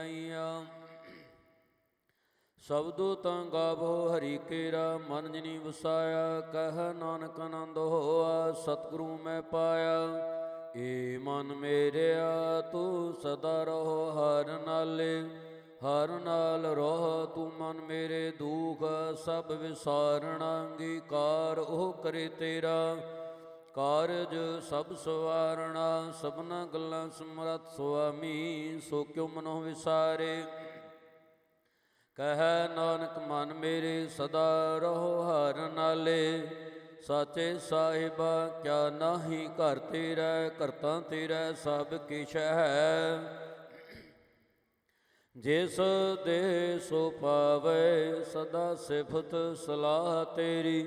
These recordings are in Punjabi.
ਬਣਈਆ। ਸ਼ਬਦੋ ਤਾਂ ਗਾਵੋ ਹਰੀ ਕੇਰਾ, ਮਨ ਜਿਨੀ ਵਸਾਇਆ। ਕਹਿ ਨਾਨਕ ਆਨੰਦ ਹੋਆ, ਸਤਿਗੁਰੂ ਮੈਂ ਪਾਇਆ। ਏ ਮਨ ਮੇਰਿਆ ਤੂੰ ਸਦਾ ਰਹੋ ਹਰ ਨਾਲੇ, ਹਰ ਨਾਲ ਰਹੁ ਤੂੰ ਮਨ ਮੇਰੇ। ਦੁਖ ਸਭ ਵਿਸਾਰਣਾ, ਅੰਗੀਕਾਰ ਉਹ ਕਰੇ ਤੇਰਾ। ਕਾਰਜ ਸਭ ਸਵਾਰਣਾ, ਸਭਨਾ ਗੱਲਾਂ ਸਮਰੱਥ ਸੁਆਮੀ। ਸੋ ਕਿਉ ਮਨੋ ਵਿਸਾਰੇ, ਕਹਿ ਨਾਨਕ ਮਨ ਮੇਰੇ ਸਦਾ ਰਹੋ ਹਰ ਨਾਲੇ। ਸਾਚੇ ਸਾਹਿਬਾ ਕਿਆ ਨਾਹੀ ਘਰ ਤੇਰਾ, ਕਰਤਾ ਤੇਰਾ ਸਭ ਕਿਛ ਹੈ। ਜਿਸ ਦੇ ਸੋ ਪਾਵੇ, ਸਦਾ ਸਿਫਤ ਸਲਾਹ ਤੇਰੀ।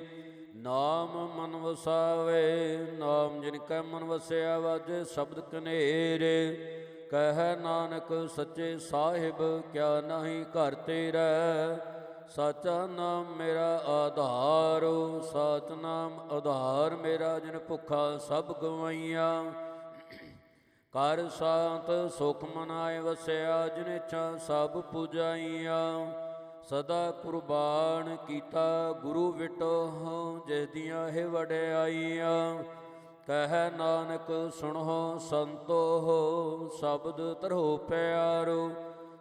ਨਾਮ ਮਨ ਵਸਾਵੇ, ਨਾਮ ਜਿਨ ਕੈ ਮਨ ਵਸਿਆ। ਵਾਜੇ ਸ਼ਬਦ ਕਨੇਰੇ, ਕਹਿ ਨਾਨਕ ਸੱਚੇ ਸਾਹਿਬ ਕਿਆ ਨਾਹੀ ਘਰ ਤੇਰਾ। ਸਾਚਾ ਨਾਮ ਮੇਰਾ ਆਧਾਰੋ, ਸਾਚ ਨਾਮ ਆਧਾਰ ਮੇਰਾ। ਜਿਨ ਭੁੱਖਾ ਸਭ ਗਵਾਈਆਂ, ਕਰ ਸਾਂਤ ਸੁਖ ਮਨਾਏ ਵਸਿਆ। ਜਿਨ ਇੱਛਾ ਸਭ ਪੁਜਾਈਆਂ, ਸਦਾ ਕੁਰਬਾਨ ਕੀਤਾ ਗੁਰੂ ਵਿਟੋ। ਜਿਸ ਦੀਆਂ ਇਹ ਵਡਿਆਈਆਂ, ਕਹਿ ਨਾਨਕ ਸੁਣੋ ਸੰਤੋ। ਸ਼ਬਦ ਧਰੋ ਪਿਆਰੋ,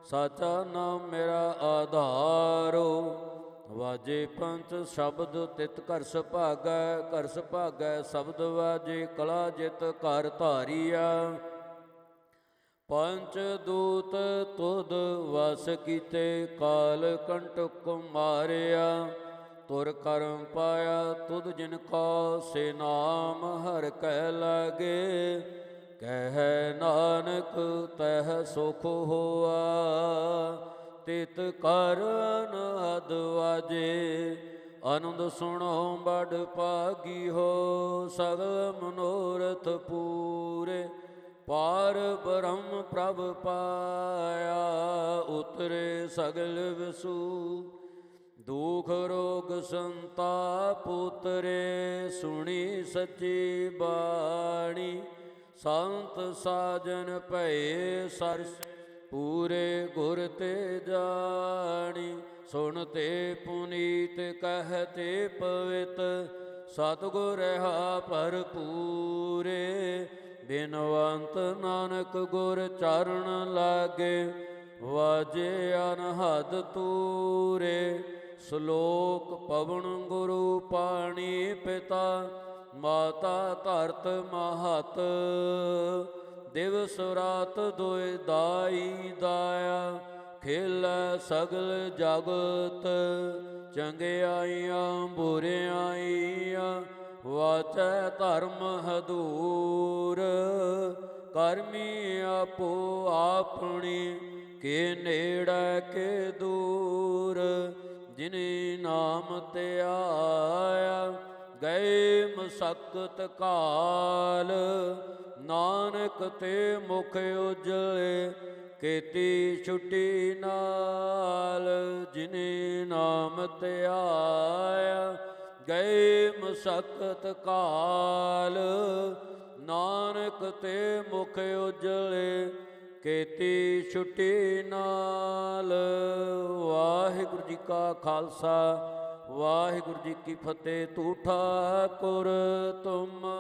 ਸਾਚਾ ਨਾਮ ਮੇਰਾ ਆਧਾਰੋ। ਵਾਜੇ ਪੰਚ ਸ਼ਬਦ ਤਿਤ ਘਰ ਸੁਭਾਗੈ, ਘਰ ਸੁਭਾਗੈ ਸ਼ਬਦ ਵਾਜੇ। ਕਲਾ ਜਿਤ ਘਰ ਧਾਰੀਆ, ਪੰਚ ਦੂਤ ਤੁਧ ਵਸ ਕੀਤੇ। ਕਾਲ ਕੰਟਕ ਮਾਰਿਆ, ਤੁਰ ਕਰਮ ਪਾਇਆ ਤੁਧ ਜਿਨ ਕੋ। ਸੇ ਨਾਮ ਹਰਿ ਕੈ ਲਾਗੇ, ਕਹਿ ਨਾਨਕ ਤਹ ਸੁਖ ਹੋਆ। ਤਿਤ ਕਰ ਅਨਹਦ ਵਾਜੇ, ਆਨੰਦ ਸੁਣੋ ਬੜ ਭਾਗੀ ਹੋ। ਸਗਲ ਮਨੋਰਥ ਪੂਰੇ, ਪਾਰ ਬ੍ਰਹਮ ਪ੍ਰਭ ਪਾਇਆ। ਉਤਰੇ ਸਗਲ ਵਿਸੂ, ਦੁਖ ਰੋਗ ਸੰਤਾਪ ਉਤਰੇ। ਸੁਣੀ ਸੱਚੀ ਬਾਣੀ, ਸੰਤ ਸਾਜਨ ਭਏ ਸਰਸ। ਪੂਰੇ ਗੁਰ ਤੇ ਜਾਣੀ, ਸੁਣਤੇ ਪੁਨੀਤ ਕਹਤੇ ਪਵਿੱਤ। ਸਤਿਗੁਰ ਰਹਾ ਭਰਪੂਰੇ, ਬਿਨਵੰਤ ਨਾਨਕ ਗੁਰ ਚਰਨ ਲਾਗੇ। ਵਾਜੇ ਅਨਹਦ ਤੂਰੇ, ਸ਼ਲੋਕ ਪਵਨ ਗੁਰੂ ਪਾਣੀ ਪਿਤਾ। ਮਾਤਾ ਧਰਤ ਮਹਤ, ਦਿਵਸ ਰਾਤ ਦੁਇ ਦਾਈ ਦਾਇਆ। ਖੇਲੈ ਸਗਲ ਜਗਤ, ਚੰਗਿਆਈਆਂ ਬੁਰਿਆਈਆਂ। ਵਾਚੈ ਧਰਮ ਹਦੂਰ, ਕਰਮੀ ਆਪੋ ਆਪਣੀ। ਕੇ ਨੇੜੇ ਕੇ ਦੂਰ, ਜਿਨੇ ਨਾਮ ਧਿਆਇਆ। ਗਏ ਮਸਕਤ ਕਾਲ, ਨਾਨਕ ਤੇ ਮੁਖ ਉਜਲੇ। ਕੀਤੀ ਛੁੱਟੀ ਨਾਲ, ਜਿਨੇ ਨਾਮ ਧਿਆਇਆ। ਗਏ ਮਸਕਤ ਕਾਲ, ਨਾਨਕ ਤੇ ਮੁਖ ਉਜਲੇ। ਕੀਤੀ ਛੁੱਟੀ ਨਾਲ। ਵਾਹਿਗੁਰੂ ਜੀ ਕਾ ਖਾਲਸਾ, ਵਾਹਿਗੁਰੂ ਜੀ ਕੀ ਫਤਿਹ। ਤੂੰ ਠਾਕੁਰ ਤੁਮ।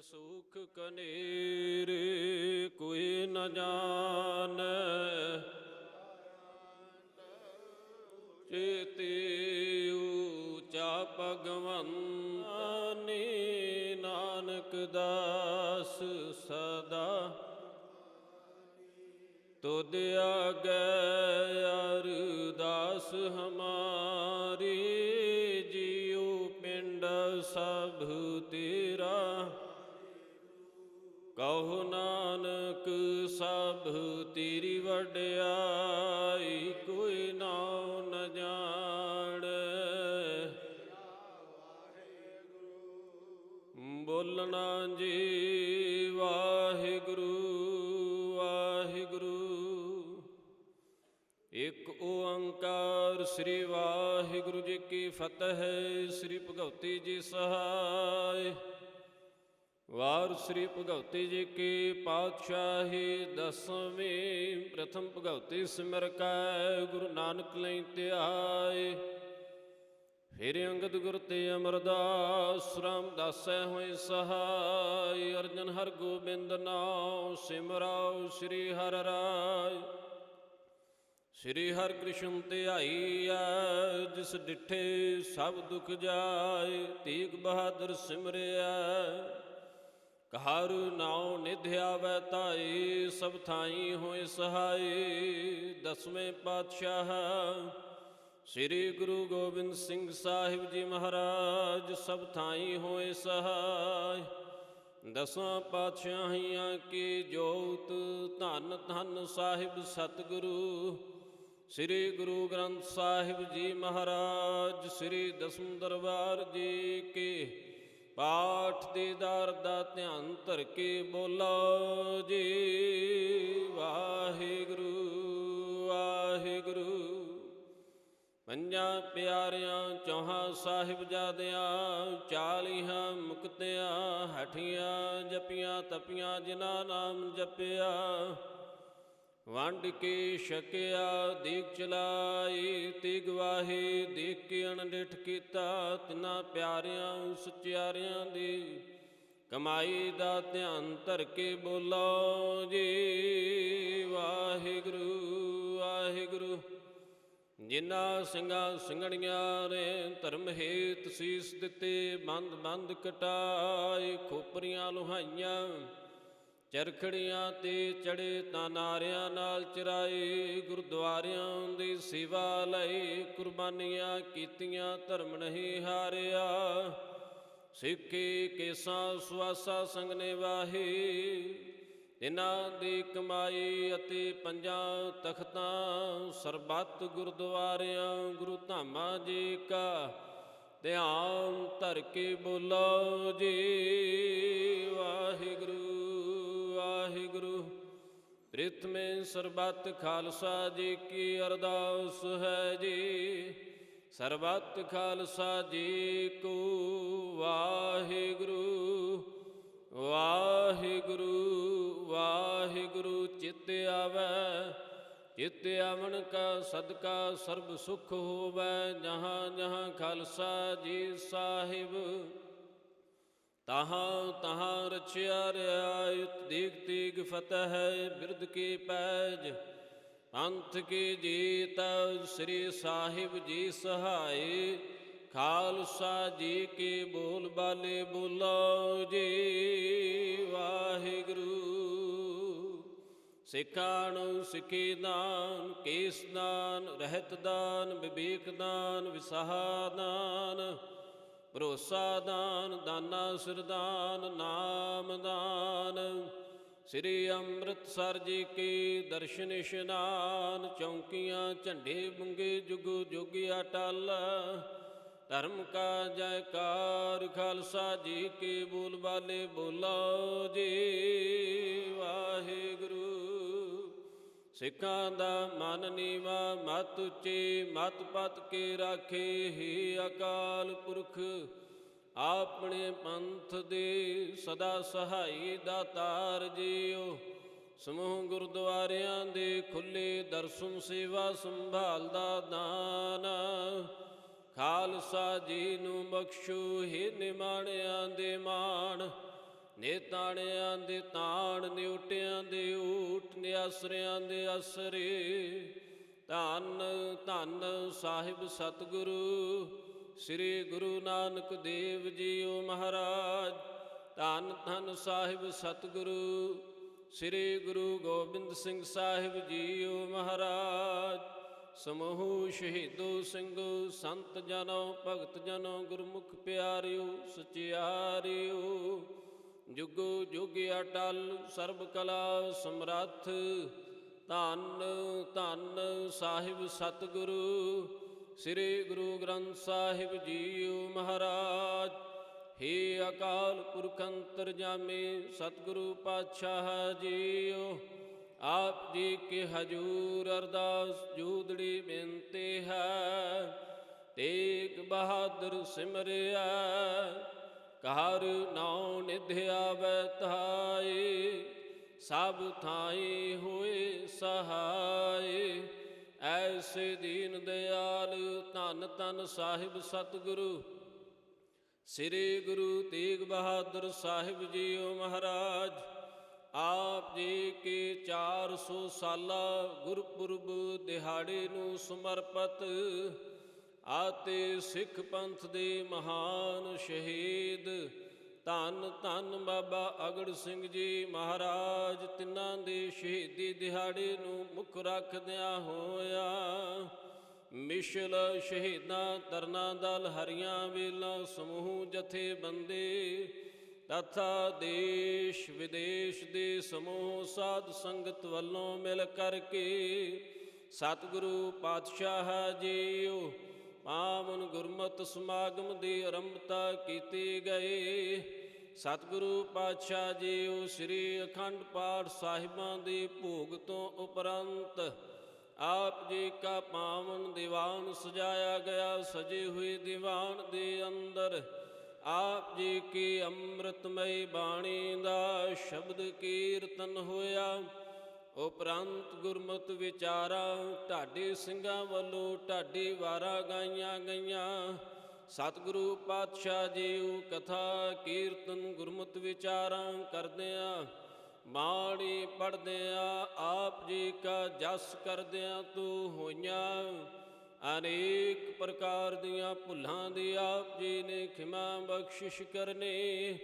ਸੁਖ ਕਨੇਰੇ ਕੋਈ ਨ ਜਾਣੈ। ਚੇਤੇ ਊਚਾ ਭਗਵੰਤਾਨੀ, ਨਾਨਕ ਦਾਸ ਸਦਾ ਤੁਧ ਆਗੈ। ਅਰਦਾਸ ਹਮਾਰੀ, ਜੀਉ ਪਿੰਡ ਸਭ ਤੇਰਾ। ਕਹੋ ਨਾਨਕ ਸਭ ਤੇਰੀ ਵਡਿਆਈ, ਕੋਈ ਨਾਉ ਨ ਜਾਣੈ। ਬੋਲਣਾ ਜੀ ਵਾਹਿਗੁਰੂ ਵਾਹਿਗੁਰੂ, ਇਕ ਓੰਕਾਰ ਸ੍ਰੀ ਵਾਹਿਗੁਰੂ ਜੀ ਕੀ ਫਤਿਹ। ਸ੍ਰੀ ਭਗਵਤੀ ਜੀ ਸਹਾਇ। ਵਾਰ ਸ੍ਰੀ ਭਗਵਤੀ ਜੀ ਕੀ ਪਾਤਸ਼ਾਹੀ ਦਸਵੀਂ। ਪ੍ਰਥਮ ਭਗਵਤੀ ਸਿਮਰ ਕੈ ਗੁਰੂ ਨਾਨਕ ਲਈ ਧਿਆਏ। ਫਿਰ ਅੰਗਦ ਗੁਰ ਤੇ ਅਮਰਦਾਸ ਰਾਮਦਾਸੈ ਹੋਏ ਸਹਾਇ। ਅਰਜਨ ਹਰ ਗੋਬਿੰਦ ਨਾਮ ਸਿਮਰਾਉ ਸ੍ਰੀ ਹਰਿ ਰਾਇ। ਸ੍ਰੀ ਹਰਿ ਕ੍ਰਿਸ਼ਨ ਧਿਆਈਐ ਜਿਸ ਡਿਠੇ ਸਭ ਦੁਖ ਜਾਏ। ਤੇਗ ਬਹਾਦਰ ਸਿਮਰਿਆ ਹਰ ਨਾਉ ਨਿਧ ਆਵੈ ਧਾਈ। ਸਭ ਥਾਈ ਹੋਏ ਸਹਾਈ। ਦਸਵੇਂ ਪਾਤਸ਼ਾਹ ਸ੍ਰੀ ਗੁਰੂ ਗੋਬਿੰਦ ਸਿੰਘ ਸਾਹਿਬ ਜੀ ਮਹਾਰਾਜ ਸਭ ਥਾਈ ਹੋਏ ਸਹਾਇ। ਦਸਾਂ ਪਾਤਸ਼ਾਹੀਆਂ ਕੀ ਜੋਤ ਧੰਨ ਧੰਨ ਸਾਹਿਬ ਸਤਿਗੁਰੂ ਸ੍ਰੀ ਗੁਰੂ ਗ੍ਰੰਥ ਸਾਹਿਬ ਜੀ ਮਹਾਰਾਜ। ਸ੍ਰੀ ਦਸਮ ਦਰਬਾਰ ਜੀ ਕੇ ਪਾਠ ਦੀਦਾਰ ਦਾ ਧਿਆਨ ਧਰ ਕੇ ਬੋਲੋ ਜੀ ਵਾਹਿਗੁਰੂ ਵਾਹਿਗੁਰੂ। ਪੰਜਾਂ ਪਿਆਰਿਆਂ ਚੌਹਾਂ ਸਾਹਿਬਜ਼ਾਦਿਆਂ 40 ਮੁਕਤਿਆਂ ਹਠੀਆਂ ਜਪੀਆਂ ਤਪੀਆਂ ਜਿਨ੍ਹਾਂ ਨਾਮ ਜਪਿਆ। ਵੰਡ ਕੇ ਛਕਿਆ ਦੀਗ ਚਲਾਈ ਤੀਗ ਵਾਹੀ। ਦੇਖ ਕੇ ਅਣਡਿਠ ਕੀਤਾ ਤਿਨਾਂ ਪਿਆਰਿਆਂ ਸਚਿਆਰਿਆਂ ਦੀ ਕਮਾਈ ਦਾ ਧਿਆਨ ਧਰ ਕੇ ਬੋਲੋ ਜੀ ਵਾਹਿਗੁਰੂ ਵਾਹਿਗੁਰੂ। ਜਿਨ੍ਹਾਂ ਸਿੰਘਾਂ ਸਿੰਘਣੀਆਂ ਨੇ ਧਰਮ ਹੇਤ ਸੀਸ ਦਿੱਤੇ ਬੰਦ ਬੰਦ ਕਟਾਏ। ਖੋਪਰੀਆਂ ਲੁਹਾਈਆਂ ਚਰਖੜੀਆਂ ਤੇ ਚੜੇ ਤਾਂ ਨਾਰਿਆਂ ਨਾਲ ਚਰਾਏ। ਗੁਰਦੁਆਰਿਆਂ ਦੀ ਸੇਵਾ ਲਈ ਕੁਰਬਾਨੀਆਂ ਕੀਤੀਆਂ ਧਰਮ ਨਹੀਂ ਹਾਰਿਆ। ਸਿੱਖੀ ਕੇਸਾਂ ਸੁਆਸਾ ਸੰਗ ਨੇ ਵਾਹੀ। ਇਹਨਾਂ ਦੀ ਕਮਾਈ ਅਤੇ ਪੰਜਾਂ ਤਖਤਾਂ ਸਰਬੱਤ ਗੁਰਦੁਆਰਿਆਂ ਗੁਰੂ ਧਾਮਾਂ ਜੀ ਕਾ ਧਿਆਨ ਧਰ ਕੇ ਬੋਲੋ ਜੀ ਵਾਹਿਗੁਰੂ ਵਾਹਿਗੁਰੂ। ਪ੍ਰਿਥਮੇ ਸਰਬੱਤ ਖਾਲਸਾ ਜੀ ਕੀ ਅਰਦਾਸ ਹੈ ਜੀ। ਸਰਬੱਤ ਖਾਲਸਾ ਜੀ ਕੋ ਵਾਹਿਗੁਰੂ ਵਾਹਿਗੁਰੂ ਵਾਹਿਗੁਰੂ। ਚਿੱਤ ਆਵੈ ਚਿੱਤ ਆਵਣ ਕਾ ਸਦਕਾ ਸਰਬ ਸੁਖ ਹੋਵੈ। ਜਹਾਂ ਜਹਾਂ ਖਾਲਸਾ ਜੀ ਸਾਹਿਬ ਤਹਾਂ ਤਹਾਂ ਰਚਿਆ ਰਿਆਇਤ। ਦੀਗ ਤੀਗ ਫਤਿਹ ਬਿਰਦ ਕੀ ਪੈਜ ਪੰਥ ਕੀ ਜੀਤ। ਸ੍ਰੀ ਸਾਹਿਬ ਜੀ ਸਹਾਈ ਖਾਲਸਾ ਜੀ ਕੀ ਬੋਲ ਬਾਲੇ ਬੋਲੋ ਜੀ ਵਾਹਿਗੁਰੂ। ਸਿੱਖਾਂ ਨੂੰ ਸਿੱਖੀ ਦਾਨ ਕੇਸ ਦਾਨ ਰਹਿਤ ਦਾਨ ਵਿਵੇਕ ਦਾਨ ਵਿਸਾਹ ਦਾਨ ਭਰੋਸਾ ਦਾਨ ਦਾਨਾ ਸਿਰਦਾਨ ਨਾਮ ਦਾਨ। ਸ੍ਰੀ ਅੰਮ੍ਰਿਤਸਰ ਜੀ ਕੀ ਦਰਸ਼ਨ ਇਸ਼ਨਾਨ। ਚੌਂਕੀਆਂ ਝੰਡੇ ਬੁੰਗੇ ਜੁਗ ਜੁਗ ਅਟਲ। ਧਰਮ ਕਾ ਜੈਕਾਰ ਖਾਲਸਾ ਜੀ ਕੇ ਬੋਲ ਬਾਲੇ ਬੋਲੋ ਜੀ ਵਾਹਿਗੁਰੂ। ਸਿੱਖਾਂ ਦਾ ਮਨ ਨੀਵਾ ਮਤ ਉੱਚੀ ਮਤ ਪਤ ਕੇ ਰਾਖੇ। ਹੀ ਅਕਾਲ ਪੁਰਖ ਆਪਣੇ ਪੰਥ ਦੇ ਸਦਾ ਸਹਾਈ ਦਾਤਾਰ ਜੀਓ। ਸਮੂਹ ਗੁਰਦੁਆਰਿਆਂ ਦੇ ਖੁੱਲੇ ਦਰਸ਼ਨ ਸੇਵਾ ਸੰਭਾਲਦਾ ਦਾਨ। ਖਾਲਸਾ ਜੀ ਨੂੰ ਬਖਸ਼ੋ ਹੇ ਨਿਮਾਣਿਆਂ ਦੇ ਮਾਣ। ਨਿਤਾਣਿਆਂ ਦੇ ਤਾਣ ਨਿਉਟਿਆਂ ਦੇ ਊਟ ਨਿਆਸਰਿਆਂ ਦੇ ਆਸਰੇ। ਧੰਨ ਧੰਨ ਸਾਹਿਬ ਸਤਿਗੁਰੂ ਸ੍ਰੀ ਗੁਰੂ ਨਾਨਕ ਦੇਵ ਜੀਓ ਮਹਾਰਾਜ। ਧੰਨ ਧੰਨ ਸਾਹਿਬ ਸਤਿਗੁਰੂ ਸ੍ਰੀ ਗੁਰੂ ਗੋਬਿੰਦ ਸਿੰਘ ਸਾਹਿਬ ਜੀਓ ਮਹਾਰਾਜ। ਸਮੂਹ ਸ਼ਹੀਦੋ ਸਿੰਘੋ ਸੰਤ ਜਨੋ ਭਗਤ ਜਨੋ ਗੁਰਮੁਖ ਪਿਆਰਿਓ ਸਚਿਆਰਿਓ। ਜੁਗੋ ਜੁਗ ਅਟਲ ਸਰਬ ਕਲਾ ਸਮਰੱਥ। ਧੰਨ ਧੰਨ ਸਾਹਿਬ ਸਤਿਗੁਰੂ ਸ੍ਰੀ ਗੁਰੂ ਗ੍ਰੰਥ ਸਾਹਿਬ ਜੀਓ ਮਹਾਰਾਜ। ਹੇ ਅਕਾਲ ਪੁਰਖ ਅੰਤਰਜਾਮੀ ਸਤਿਗੁਰੂ ਪਾਤਸ਼ਾਹ ਜੀਓ। ਆਪ ਜੀ ਕੇ ਹਜੂਰ ਅਰਦਾਸ ਜੂਦੜੀ ਬੇਨਤੀ ਹੈ। ਤੇਗ ਬਹਾਦਰ ਸਿਮਰਿਆ ਘਰ ਨਾਉ ਨਿਧ ਆਵੈ ਧਾਈ, ਸਭ ਥਾਈ ਹੋਏ ਸਹਾਈ। ਐਸੇ ਦੀਨ ਦਿਆਲ ਧੰਨ ਧੰਨ ਸਾਹਿਬ ਸਤਿਗੁਰੂ ਸ੍ਰੀ ਗੁਰੂ ਤੇਗ ਬਹਾਦਰ ਸਾਹਿਬ ਜੀਓ ਮਹਾਰਾਜ। ਆਪ ਜੀ ਕੇ 400 ਸਾਲਾ ਗੁਰਪੁਰਬ ਦਿਹਾੜੇ ਨੂੰ ਸਮਰਪਿਤ ਆਤੇ ਸਿੱਖ ਪੰਥ ਦੇ ਮਹਾਨ ਸ਼ਹੀਦ ਧੰਨ ਧੰਨ ਬਾਬਾ ਅਗੜ ਸਿੰਘ ਜੀ ਮਹਾਰਾਜ, ਤਿੰਨਾਂ ਦੇ ਸ਼ਹੀਦੀ ਦਿਹਾੜੇ ਨੂੰ ਮੁੱਖ ਰੱਖਦਿਆਂ ਹੋਇਆ ਮਿਸ਼ਲ ਸ਼ਹੀਦਾਂ ਤਰਨਾ ਦਲ ਹਰੀਆਂ ਵੇਲਾ ਸਮੂਹ ਜਥੇਬੰਦੀ ਤਥਾ ਦੇਸ਼ ਵਿਦੇਸ਼ ਦੇ ਸਮੂਹ ਸਾਧ ਸੰਗਤ ਵੱਲੋਂ ਮਿਲ ਕਰਕੇ ਸਤਿਗੁਰੂ ਪਾਤਸ਼ਾਹ ਜੀਓ ਪਾਵਨ ਗੁਰਮਤਿ ਸਮਾਗਮ ਦੀ ਆਰੰਭਤਾ ਕੀਤੀ ਗਈ। ਸਤਿਗੁਰੂ ਪਾਤਸ਼ਾਹ ਜੀਓ ਸ੍ਰੀ ਅਖੰਡ ਪਾਠ ਸਾਹਿਬਾਂ ਦੇ ਭੋਗ ਤੋਂ ਉਪਰੰਤ ਆਪ ਜੀ ਕਾ ਪਾਵਨ ਦੀਵਾਨ ਸਜਾਇਆ ਗਿਆ। ਸਜੇ ਹੋਏ ਦੀਵਾਨ ਦੇ ਅੰਦਰ ਆਪ ਜੀ ਕੀ ਅੰਮ੍ਰਿਤਮਈ ਬਾਣੀ ਦਾ ਸ਼ਬਦ ਕੀਰਤਨ ਹੋਇਆ। ਉਪਰੰਤ ਗੁਰਮਤਿ ਵਿਚਾਰਾਂ ਢਾਡੀ ਸਿੰਘਾਂ ਵੱਲੋਂ ਢਾਡੀ ਵਾਰਾਂ ਗਾਈਆਂ ਗਈਆਂ। ਸਤਿਗੁਰੂ ਪਾਤਸ਼ਾਹ ਜੀਓ ਕਥਾ ਕੀਰਤਨ ਗੁਰਮਤਿ ਵਿਚਾਰਾਂ ਕਰਦਿਆਂ ਬਾਣੀ ਪੜ੍ਹਦਿਆਂ ਆਪ ਜੀ ਕਾ ਜਸ ਕਰਦਿਆਂ ਤੂੰ ਹੋਈਆਂ ਅਨੇਕ ਪ੍ਰਕਾਰ ਦੀਆਂ ਭੁੱਲਾਂ ਦੀ ਆਪ ਜੀ ਨੇ ਖਿਮਾ ਬਖਸ਼ਿਸ਼ ਕਰਨੀ।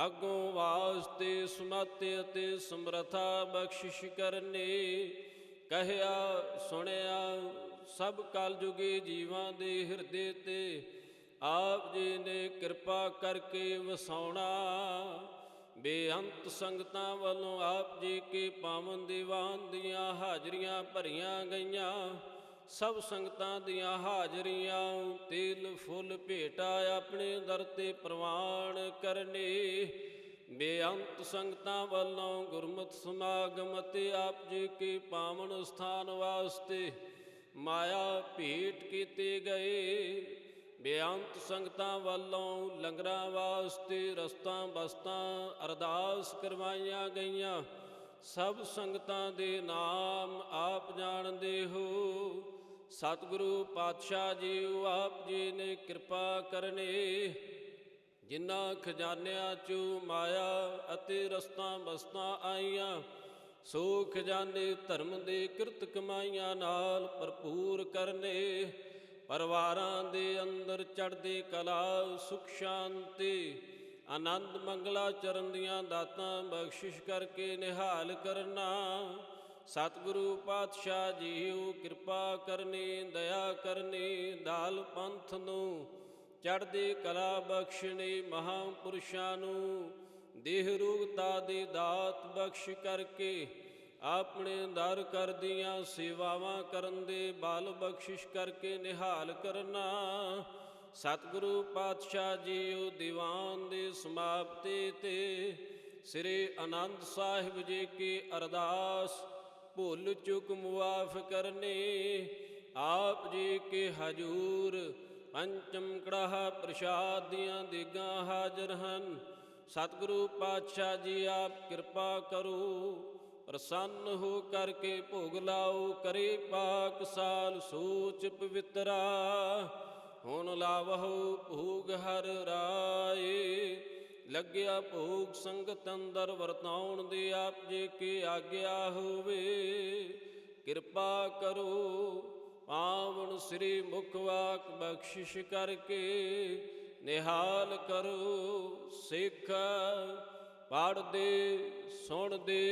ਅੱਗੋਂ ਵਾਸਤੇ ਸਮਤ ਅਤੇ ਸਮਰਥਾ ਬਖਸ਼ਿਸ਼ ਕਰਨੀ। ਕਹਿਆ ਸੁਣਿਆ ਸਭ ਕਲਯੁਗੀ ਜੀਵਾਂ ਦੇ ਹਿਰਦੇ ਤੇ ਆਪ ਜੀ ਨੇ ਕਿਰਪਾ ਕਰਕੇ ਵਸਾਉਣਾ। ਬੇਅੰਤ ਸੰਗਤਾਂ ਵੱਲੋਂ ਆਪ ਜੀ ਕੇ ਪਾਵਨ ਦੀਵਾਨ ਦੀਆਂ ਹਾਜ਼ਰੀਆਂ ਭਰੀਆਂ ਗਈਆਂ। ਸਭ ਸੰਗਤਾਂ ਦੀਆਂ ਹਾਜ਼ਰੀਆਂ ਤੇਲ ਫੁੱਲ ਭੇਟਾ ਆਪਣੇ ਦਰ ਤੇ ਪ੍ਰਵਾਨ ਕਰਨੇ। ਬੇਅੰਤ ਸੰਗਤਾਂ ਵੱਲੋਂ ਗੁਰਮਤਿ ਸਮਾਗਮ ਅਤੇ ਆਪ ਜੀ ਕੇ ਪਾਵਨ ਸਥਾਨ ਵਾਸਤੇ ਮਾਇਆ ਭੇਟ ਕੀਤੇ ਗਏ। ਬੇਅੰਤ ਸੰਗਤਾਂ ਵੱਲੋਂ ਲੰਗਰਾਂ ਵਾਸਤੇ ਰਸਤਾਂ ਬਸਤਾਂ ਅਰਦਾਸ ਕਰਵਾਈਆਂ ਗਈਆਂ। ਸਭ ਸੰਗਤਾਂ ਦੇ ਨਾਮ ਆਪ ਜਾਣਦੇ ਹੋ। ਸਤਿਗੁਰੂ ਪਾਤਸ਼ਾਹ ਜੀਓ ਆਪ ਜੀ ਨੇ ਕਿਰਪਾ ਕਰਨੀ। ਜਿਨ੍ਹਾਂ ਖਜ਼ਾਨਿਆਂ 'ਚੋਂ ਮਾਇਆ ਅਤੇ ਰਸਤਾਂ ਬਸਤਾਂ ਆਈਆਂ ਸੋ ਖਜ਼ਾਨੇ ਧਰਮ ਦੇ ਕਿਰਤ ਕਮਾਈਆਂ ਨਾਲ ਭਰਪੂਰ ਕਰਨੇ। ਪਰਿਵਾਰਾਂ ਦੇ ਅੰਦਰ ਚੜ੍ਹਦੀ ਕਲਾ ਸੁਖ ਸ਼ਾਂਤੀ ਆਨੰਦ ਮੰਗਲਾ ਚਰਨ ਦੀਆਂ ਦਾਤਾਂ ਬਖਸ਼ਿਸ਼ ਕਰਕੇ ਨਿਹਾਲ ਕਰਨਾ। ਸਤਿਗੁਰੂ ਪਾਤਸ਼ਾਹ ਜੀਓ ਕਿਰਪਾ ਕਰਨੀ ਦਇਆ ਕਰਨੀ। ਦਾਲ ਪੰਥ ਨੂੰ ਚੜ੍ਹਦੀ ਕਲਾ ਬਖਸ਼ਣੀ। ਮਹਾਂਪੁਰਸ਼ਾਂ ਨੂੰ ਦੇਹ ਰੋਗਤਾ ਦੀ ਦਾਤ ਬਖਸ਼ ਕਰਕੇ ਆਪਣੇ ਦਰ ਕਰਦੀਆਂ ਸੇਵਾਵਾਂ ਕਰਨ ਦੇ ਬਲ ਬਖਸ਼ਿਸ਼ ਕਰਕੇ ਨਿਹਾਲ ਕਰਨਾ। ਸਤਿਗੁਰੂ ਪਾਤਸ਼ਾਹ ਜੀਓ ਦੀਵਾਨ ਦੀ ਸਮਾਪਤੀ ਤੇ ਸ੍ਰੀ ਆਨੰਦ ਸਾਹਿਬ ਜੀ ਕੀ ਅਰਦਾਸ ਭੁੱਲ ਚੁੱਕ ਮੁਆਫ ਕਰਨੀ। ਆਪ ਜੀ ਕੇ ਹਜੂਰ ਪੰਚਮ ਕੜਾਹ ਪ੍ਰਸ਼ਾਦ ਦੀਆਂ ਦੇਗਾਂ ਹਾਜ਼ਰ ਹਨ। ਸਤਿਗੁਰੂ ਪਾਤਸ਼ਾਹ ਜੀ ਆਪ ਕਿਰਪਾ ਕਰੋ। ਪ੍ਰਸੰਨ ਹੋ ਕਰਕੇ ਭੋਗ ਲਾਓ। ਕਰੇ ਪਾਕ ਸਾਲ ਸੋਚ ਪਵਿੱਤਰਾ। ਹੁਣ ਲਾਵਹੁ ਭੋਗ ਹਰ ਰਾਏ। ਲੱਗਿਆ ਭੋਗ ਸੰਗਤ ਅੰਦਰ ਵਰਤਾਉਣ ਦੀ ਆਪ ਜੀ ਕੀ ਆਗਿਆ ਹੋਵੇ। ਕਿਰਪਾ ਕਰੋ ਪਾਵਨ ਸ੍ਰੀ ਮੁਖ ਵਾਕ ਬਖਸ਼ਿਸ਼ ਕਰਕੇ ਨਿਹਾਲ ਕਰੋ। ਸਿੱਖ ਪੜ੍ਹਦੇ ਸੁਣਦੇ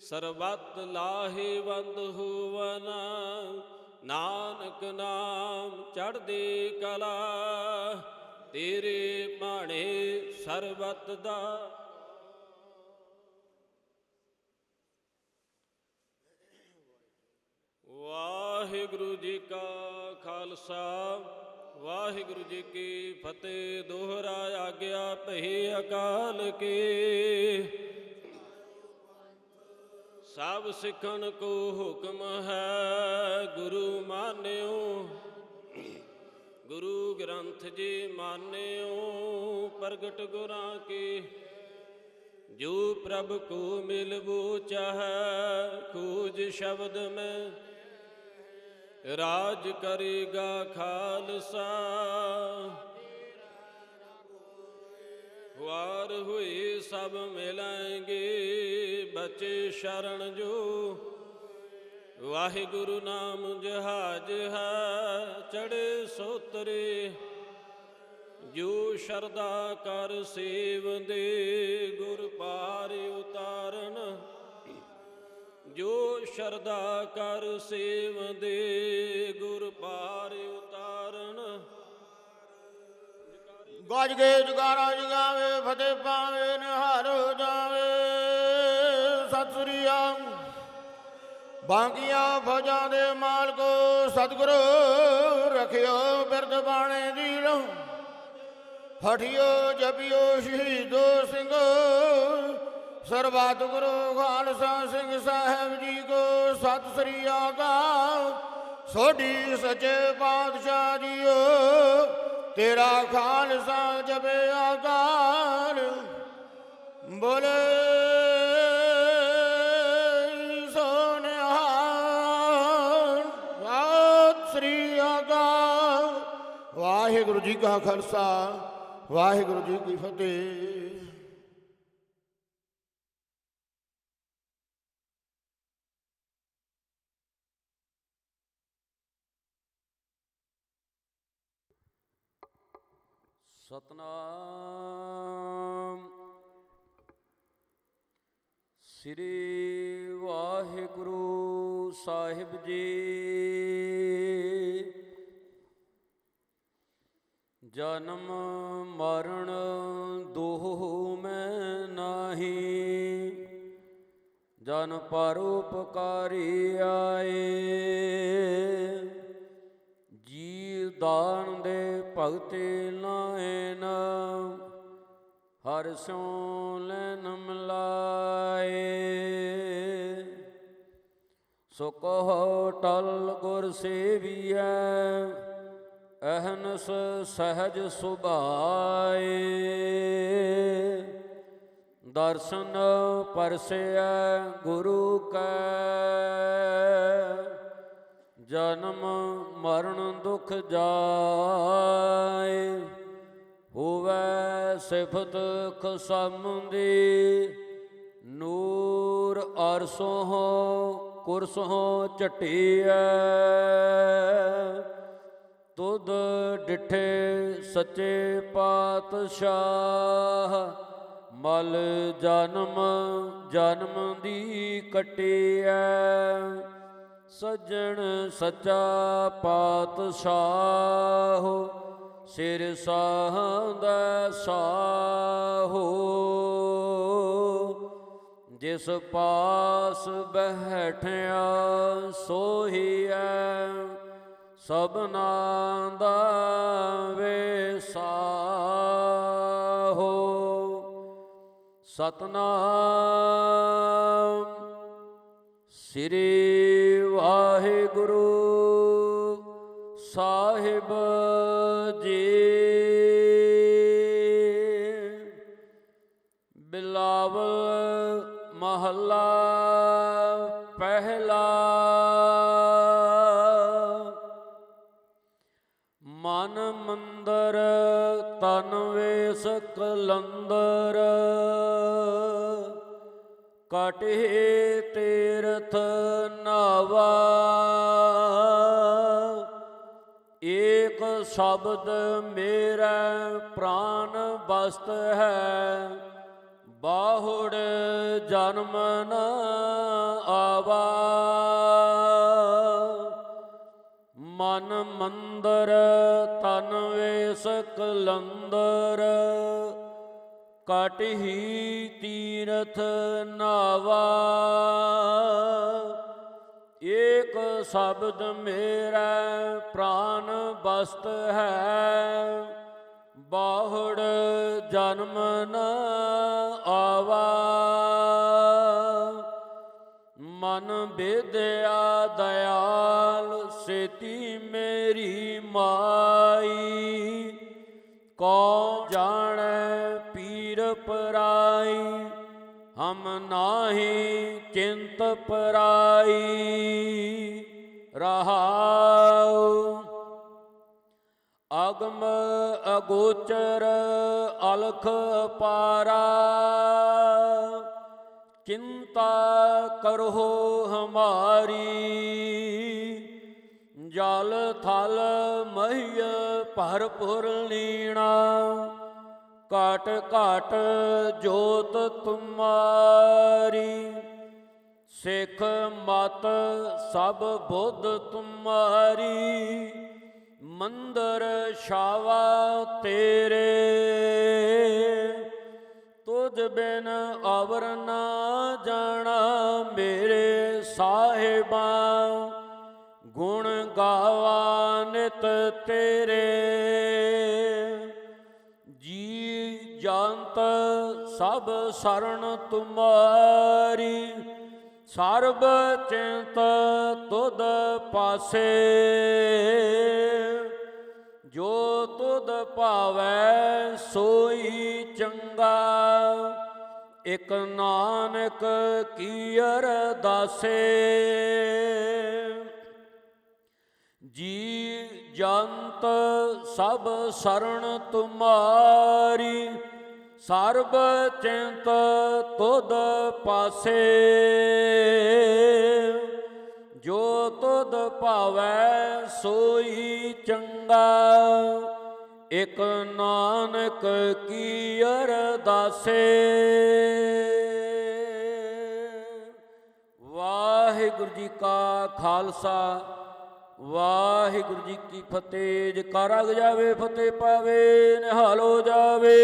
ਸਰਬੱਤ ਲਾਹੇਵੰਦ ਹੋਵਨ। ਨਾਨਕ ਨਾਮ ਚੜ੍ਹਦੀ ਕਲਾ ਤੇਰੇ ਭਾਣੇ ਸਰਬੱਤ ਦਾ। ਵਾਹਿਗੁਰੂ ਜੀ ਕਾ ਖਾਲਸਾ ਵਾਹਿਗੁਰੂ ਜੀ ਕੀ ਫਤਿਹ। ਦੋਹਰਾ ਆਗਿਆ ਭਈ ਅਕਾਲ ਕੀ। ਸਭ ਸਿੱਖਣ ਕੋ ਹੁਕਮ ਹੈ ਗੁਰੂ ਮਾਨਿਓ। ਗੁਰੂ ਗ੍ਰੰਥ ਜੀ ਮਾਨਿਓ ਪ੍ਰਗਟ ਗੁਰਾਂ ਕੀ। ਜੋ ਪ੍ਰਭ ਕੋ ਮਿਲਬੋ ਚਾਹੈ ਖੂਜ ਸ਼ਬਦ ਮੈਂ ਰਾਜ ਕਰੇਗਾ ਖਾਲਸਾ। ਵਾਰ ਹੋਏ ਸਭ ਮਿਲਾਂਗੇ ਬਚੇ ਸ਼ਰਨ ਜੋ। ਵਾਹਿਗੁਰੂ ਨਾਮ ਜਹਾਜ ਹੈ ਚੜੇ ਸੋਤਰੇ। ਜੋ ਸ਼ਰਧਾ ਕਰ ਸੇਵਦੇ ਗੁਰ ਪਾਰ ਉਤਾਰਨ। ਜੋ ਸ਼ਰਧਾ ਕਰ ਸੇਵਦੇ ਗੁਰ ਪਾਰ ਉਤਾਰਨ। ਗੱਜ ਕੇ ਜੁਗਾਰਾ ਜਗਾਵੇ ਫਤਿਹ ਪਾਵੇ ਨਿਹਾਲ ਹੋ ਜਾਵੇ। ਸਤਿ ਸ੍ਰੀ ਅਕਾਲ। ਬਾਂਕੀਆਂ ਫੌਜਾਂ ਦੇ ਮਾਲਕੋ ਸਤਿਗੁਰੂ ਰੱਖਿਓ ਬਿਰਦ ਬਾਣੇ ਦੀ ਲੋ। ਹਠਿਓ ਜਪਿਓ ਸ਼ਹੀਦੋ ਸਿੰਘੋ ਸਰਬੱਤ ਗੁਰੂ ਖਾਲਸਾ ਸਿੰਘ ਸਾਹਿਬ ਜੀ ਕੋ ਸਤਿ ਸ੍ਰੀ ਅਕਾਲ। ਸੋਢੀ ਸੱਚੇ ਪਾਤਸ਼ਾਹ ਜੀਓ ਤੇਰਾ ਖਾਲਸਾ ਜਪੇ ਅਕਾਲ। ਬੋਲੇ ਸੋ ਨਿਹਾਲ। ਸਤਿ ਸ੍ਰੀ ਅਕਾਲ। ਵਾਹਿਗੁਰੂ ਜੀ ਕਾ ਖਾਲਸਾ ਵਾਹਿਗੁਰੂ ਜੀ ਕੀ ਫਤਿਹ। ਸਤਨਾਮ ਸ੍ਰੀ ਵਾਹਿਗੁਰੂ ਸਾਹਿਬ ਜੀ। ਜਨਮ ਮਰਨ ਦੋਹ ਮੈਂ ਨਾਹੀ। ਜਨ ਪਰ ਉਪਕਾਰੀ ਆਏ। ਜੀ ਦਾਨ ਦੇ ਭਗਤੇ ਲਾਇਨ ਹਰਿ ਸਿਉ ਲੈਨ ਮਿਲਾਏ। ਸੋ ਕਹੋ ਟਲ ਗੁਰ ਸੇਵੀਐ ਅਹਨਸ ਸਹਿਜ ਸੁਭਾਏ। ਦਰਸ਼ਨ ਪਰਸੈ ਗੁਰੂ ਕੈ ਜਨਮ ਮਰਨ ਦੁਖ ਜਾਏ। ਹੋਵੈ ਸਿਫਤ ਖਸਮ ਦੀ ਨੂਰ ਅਰਸੋਂ ਕੁਰਸੋਂ ਝਟੀਐ। ਤੁਧ ਡਿਠੇ ਸੱਚੇ ਪਾਤਸ਼ਾਹ ਮਲ ਜਨਮ ਜਨਮ ਦੀ ਕਟੀਐ। ਸੱਜਣ ਸੱਚਾ ਪਾਤਸ਼ਾਹ ਸਿਰ ਸਾਹੁੰਦਾ ਸਾਹੋ। ਜਿਸ ਪਾਸ ਬੈਠਿਆ ਸੋਹੀਐ ਸਭਨਾ ਦਾ ਵੇਸਾਹੋ। ਸਤਨਾਮ ਸ੍ਰੀ ਵਾਹਿਗੁਰੂ ਸਾਹਿਬ ਜੀ। ਬਿਲਾਵਲ ਮਹੱਲਾ ਪਹਿਲਾ। ਮਨ ਮੰਦਰ ਤਨ ਵੇਸ ਕਲੰਦਰ। ਕਟਿ ਤੀਰਥ ਨਾਵਾ। ਏਕ ਸ਼ਬਦ ਮੇਰਾ ਪ੍ਰਾਨ ਬਸਤ ਹੈ। ਬਾਹੁੜ ਜਨਮ ਨ ਆਵਾ। ਮਨ ਮੰਦਰ ਤਨ ਵੇਸ ਕਲੰਦਰ। ਕਟਿ ਤੀਰਥ ਨਾਵਾ। ਏਕ ਸ਼ਬਦ ਮੇਰਾ ਪ੍ਰਾਨ ਬਸਤ ਹੈ। ਬਾਹੁੜ ਜਨਮ ਨ ਆਵਾ। ਮਨ ਬੇਦਿਆ ਦਇਆਲ ਸੇਤੀ ਮੇਰੀ ਮਾਈ, ਕੌਣ ਜਾਣੈ ਪੀਰ ਪਰਾਈ, ਹਮ ਨਾਹੀ ਚਿੰਤ ਪਰਾਈ। ਰਹਾਉ ਅਗਮ ਅਗੋਚਰ ਅਲਖ ਪਾਰਾ, ਚਿੰਤਾ ਕਰੋ ਹਮਾਰੀ। ਜਲ ਥਲ ਮਹੀਯ ਭਰਪੁਰ ਲੀਣਾ, ਘਟ ਘਟ ਜੋਤ ਤੁਮਾਰੀ। ਸਿੱਖ ਮਤ ਸਭ ਬੁੱਧ ਤੁਮਾਰੀ, ਮੰਦਰ ਛਾਵਾ ਤੇਰੇ। ਤੁਝ ਬਿਨ ਅਵਰ ਨਾ ਜਾਣਾ ਮੇਰੇ ਸਾਹਿਬਾ, ਗੁਣ ਗਾਵਾ ਨਿਤ ਤੇਰੇ। ਜੀ ਜੰਤ ਸਭ ਸਰਣ ਤੁਮਾਰੀ, ਸਰਬ ਚਿੰਤ ਤੁਧ ਪਾਸੇ। ਜੋ ਤੁਧ ਭਾਵੈ ਸੋਈ ਚੰਗਾ, ਇਕ ਨਾਨਕ ਕੀ ਅਰਦਾਸੇ। ਜੀ ਜੰਤ ਸਭ ਸਰਣ ਤੁਮਾਰੀ, ਸਰਬ ਚਿੰਤ ਤੁਧ ਪਾਸੇ। ਜੋ ਤੁਧ ਭਾਵੈ ਸੋਈ ਚੰਗਾ, ਇਕ ਨਾਨਕ ਕੀ ਅਰਦਾਸੇ। ਵਾਹਿਗੁਰੂ ਜੀ ਕਾ ਖਾਲਸਾ, ਵਾਹਿਗੁਰੂ ਜੀ ਕੀ ਫਤਿਹ। ਜੈਕਾਰਾ ਲੱਗ ਜਾਵੇ, ਫਤਿਹ ਪਾਵੇ, ਨਿਹਾਲ ਹੋ ਜਾਵੇ।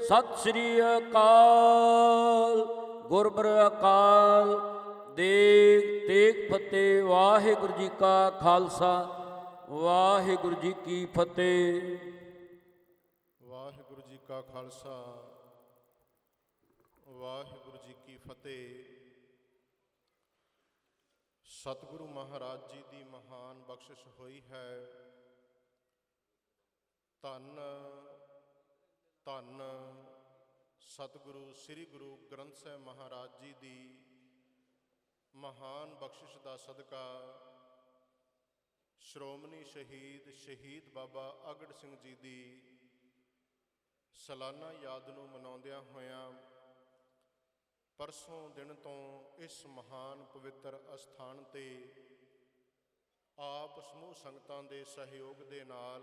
ਸਤਿ ਸ੍ਰੀ ਅਕਾਲ। ਗੁਰਬਰ ਅਕਾਲ ਦੇਗ ਤੇਗ ਫਤਿਹ। ਵਾਹਿਗੁਰੂ ਜੀ ਕਾ ਖਾਲਸਾ, ਵਾਹਿਗੁਰੂ ਜੀ ਕੀ ਫਤਿਹ। ਵਾਹਿਗੁਰੂ ਜੀ ਕਾ ਖਾਲਸਾ, ਵਾਹਿਗੁਰੂ ਜੀ ਕੀ ਫਤਿਹ। ਸਤਿਗੁਰੂ ਮਹਾਰਾਜ ਜੀ ਦੀ ਮਹਾਨ ਬਖਸ਼ਿਸ਼ ਹੋਈ ਹੈ। ਧੰਨ ਧੰਨ ਸਤਿਗੁਰੂ ਸ੍ਰੀ ਗੁਰੂ ਗ੍ਰੰਥ ਸਾਹਿਬ ਮਹਾਰਾਜ ਜੀ ਦੀ ਮਹਾਨ ਬਖਸ਼ਿਸ਼ ਦਾ ਸਦਕਾ ਸ਼੍ਰੋਮਣੀ ਸ਼ਹੀਦ ਬਾਬਾ ਅਗੜ ਸਿੰਘ ਜੀ ਦੀ ਸਾਲਾਨਾ ਯਾਦ ਨੂੰ ਮਨਾਉਂਦਿਆਂ ਹੋਇਆਂ ਪਰਸੋਂ ਦਿਨ ਤੋਂ ਇਸ ਮਹਾਨ ਪਵਿੱਤਰ ਅਸਥਾਨ 'ਤੇ ਆਪ ਸਮੂਹ ਸੰਗਤਾਂ ਦੇ ਸਹਿਯੋਗ ਦੇ ਨਾਲ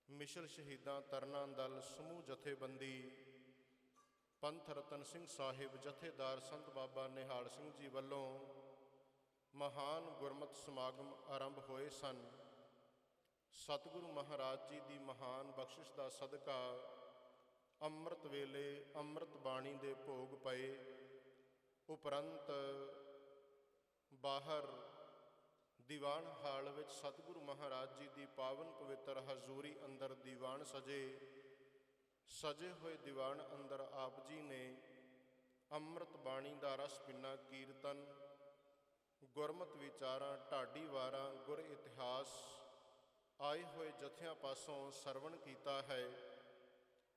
ਮਿਸ਼ਲ ਸ਼ਹੀਦਾਂ ਤਰਨਾ ਦਲ ਸਮੂਹ ਜਥੇਬੰਦੀ ਪੰਥ ਰਤਨ ਸਿੰਘ ਸਾਹਿਬ ਜਥੇਦਾਰ ਸੰਤ ਬਾਬਾ ਨਿਹਾਲ ਸਿੰਘ ਜੀ ਵੱਲੋਂ ਮਹਾਨ ਗੁਰਮਤਿ ਸਮਾਗਮ ਆਰੰਭ ਹੋਏ ਸਨ। ਸਤਿਗੁਰੂ ਮਹਾਰਾਜ ਜੀ ਦੀ ਮਹਾਨ ਬਖਸ਼ਿਸ਼ ਦਾ ਸਦਕਾ ਅੰਮ੍ਰਿਤ ਵੇਲੇ ਅੰਮ੍ਰਿਤ ਬਾਣੀ ਦੇ ਭੋਗ ਪਏ। ਉਪਰੰਤ ਬਾਹਰ ਦੀਵਾਨ ਹਾਲ ਵਿੱਚ ਸਤਿਗੁਰੂ ਮਹਾਰਾਜ ਜੀ ਦੀ ਪਾਵਨ ਪਵਿੱਤਰ ਹਜ਼ੂਰੀ ਅੰਦਰ ਦੀਵਾਨ ਸਜੇ ਹੋਏ ਦੀਵਾਨ ਅੰਦਰ ਆਪ ਜੀ ਨੇ ਅੰਮ੍ਰਿਤ ਬਾਣੀ ਦਾ ਰਸ ਪਿੰਨਾ ਕੀਰਤਨ, ਗੁਰਮਤਿ ਵਿਚਾਰਾਂ, ਢਾਡੀ ਵਾਰਾਂ, ਗੁਰ ਇਤਿਹਾਸ ਆਏ ਹੋਏ ਜਥਿਆਂ ਪਾਸੋਂ ਸਰਵਣ ਕੀਤਾ ਹੈ।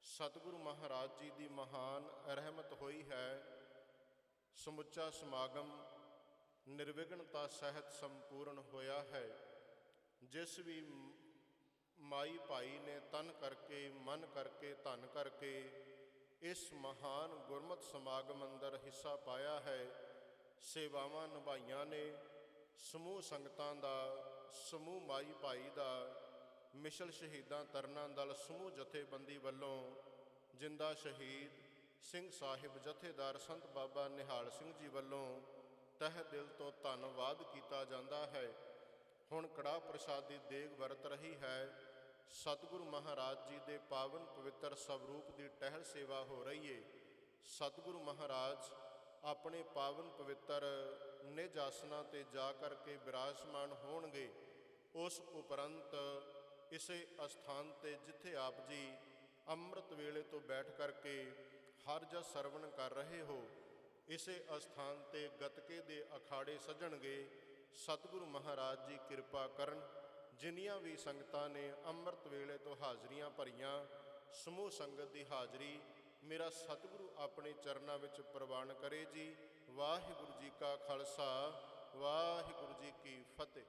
ਸਤਿਗੁਰੂ ਮਹਾਰਾਜ ਜੀ ਦੀ ਮਹਾਨ ਰਹਿਮਤ ਹੋਈ ਹੈ। ਸਮੁੱਚਾ ਸਮਾਗਮ ਨਿਰਵਿਘਨਤਾ ਸਹਿਤ ਸੰਪੂਰਨ ਹੋਇਆ ਹੈ। ਜਿਸ ਵੀ ਮਾਈ ਭਾਈ ਨੇ ਤਨ ਕਰਕੇ, ਮਨ ਕਰਕੇ, ਧਨ ਕਰਕੇ ਇਸ ਮਹਾਨ ਗੁਰਮਤਿ ਸਮਾਗਮ ਅੰਦਰ ਹਿੱਸਾ ਪਾਇਆ ਹੈ, ਸੇਵਾਵਾਂ ਨਿਭਾਈਆਂ ਨੇ, ਸਮੂਹ ਸੰਗਤਾਂ ਦਾ, ਸਮੂਹ ਮਾਈ ਭਾਈ ਦਾ, ਮਿਸ਼ਲ ਸ਼ਹੀਦਾਂ ਤਰਨਾ ਦਲ ਸਮੂਹ ਜਥੇਬੰਦੀ ਵੱਲੋਂ ਜਿੰਦਾ ਸ਼ਹੀਦ ਸਿੰਘ ਸਾਹਿਬ ਜਥੇਦਾਰ ਸੰਤ ਬਾਬਾ ਨਿਹਾਲ ਸਿੰਘ ਜੀ ਵੱਲੋਂ ਤਹਿ ਦਿਲ ਤੋਂ ਧੰਨਵਾਦ ਕੀਤਾ ਜਾਂਦਾ ਹੈ। ਹੁਣ ਕੜਾਹ ਪ੍ਰਸ਼ਾਦ ਦੀ ਦੇਗ ਵਰਤ ਰਹੀ ਹੈ। ਸਤਿਗੁਰੂ ਮਹਾਰਾਜ ਜੀ ਦੇ ਪਾਵਨ ਪਵਿੱਤਰ ਸਵਰੂਪ ਦੀ ਟਹਿਲ ਸੇਵਾ ਹੋ ਰਹੀ ਏ। ਸਤਿਗੁਰੂ ਮਹਾਰਾਜ ਆਪਣੇ ਪਾਵਨ ਪਵਿੱਤਰ ਨਿਜ ਆਸਨਾਂ 'ਤੇ ਜਾ ਕਰਕੇ ਬਿਰਾਜਮਾਨ ਹੋਣਗੇ। ਉਸ ਉਪਰੰਤ ਇਸੇ ਅਸਥਾਨ 'ਤੇ ਜਿੱਥੇ ਆਪ ਜੀ ਅੰਮ੍ਰਿਤ ਵੇਲੇ ਤੋਂ ਬੈਠ ਕਰਕੇ ਹਰ ਜਸ ਸਰਵਣ ਕਰ ਰਹੇ ਹੋ, ਇਸੇ ਅਸਥਾਨ ਤੇ ਗੱਤਕੇ ਦੇ ਅਖਾੜੇ ਸਜਣਗੇ। ਸਤਿਗੁਰੂ ਮਹਾਰਾਜ ਜੀ ਕਿਰਪਾ ਕਰਨ। ਜਿੰਨੀਆਂ ਵੀ ਸੰਗਤਾਂ ਨੇ ਅੰਮ੍ਰਿਤ ਵੇਲੇ ਤੋਂ ਹਾਜ਼ਰੀਆਂ ਭਰੀਆਂ, ਸਮੂਹ ਸੰਗਤ ਦੀ ਹਾਜ਼ਰੀ ਮੇਰਾ ਸਤਿਗੁਰੂ ਆਪਣੇ ਚਰਨਾਂ ਵਿੱਚ ਪ੍ਰਵਾਨ ਕਰੇ ਜੀ। ਵਾਹਿਗੁਰੂ ਜੀ ਕਾ ਖਾਲਸਾ, ਵਾਹਿਗੁਰੂ ਜੀ ਕੀ ਫਤਿਹ।